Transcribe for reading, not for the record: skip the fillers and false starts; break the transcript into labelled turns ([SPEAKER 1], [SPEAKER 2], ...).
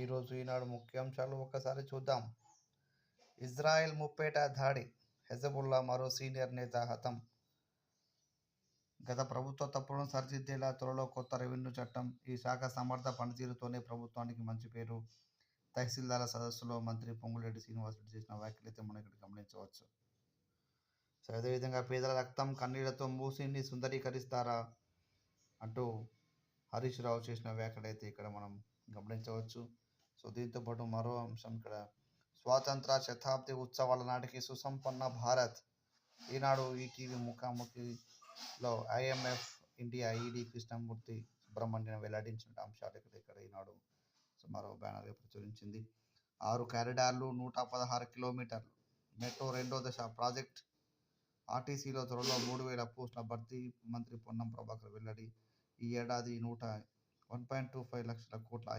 [SPEAKER 1] ఈరోజు ఈనాడు ముఖ్యాంశాలు ఒక్కసారి చూద్దాం. ఇజ్రాయెల్ ముప్పేట దాడి, హెజబుల్లా మరో సీనియర్ నేత హతం. గత ప్రభుత్వ తప్పులను సరిదిద్దేలా త్వరలో కొత్త రెవెన్యూ చట్టం. ఈ శాఖ సమర్థ పనితీరుతోనే ప్రభుత్వానికి మంచి పేరు. తహసీల్దార్ల సదస్సులో మంత్రి పొంగులేటి శ్రీనివాసరెడ్డి చేసిన వ్యాఖ్యలైతే మనం ఇక్కడ గమనించవచ్చు. సో అదేవిధంగా పేదల రక్తం కన్నీళ్లతో మూసిని సుందరీకరిస్తారా అంటూ హరీష్ రావు చేసిన వ్యాఖ్యలైతే ఇక్కడ మనం గమనించవచ్చు. సో దీంతో పాటు మరో అంశం ఇక్కడ స్వాతంత్ర శతాబ్ది ఉత్సవాల నాటికి సుసంపన్న భారత్. ఈనాడు ఈటీవీ ముఖాముఖిలో IMF India ED Krishnamurthy Subramanian వెల్లడించిన అంశాలు ఇక్కడ ఈనాడు మరో బ్యానర్ ప్రచురించింది. 6 కారిడార్లు, 116 కిలోమీటర్లు మెట్రో రెండో దశ ప్రాజెక్ట్. RTCలో త్వరలో 3,000 పోస్టుల భర్తీ. మంత్రి పొన్నం ప్రభాకర్ వెల్లడి. ఈ ఏడాది 1.25 లక్షల కోట్ల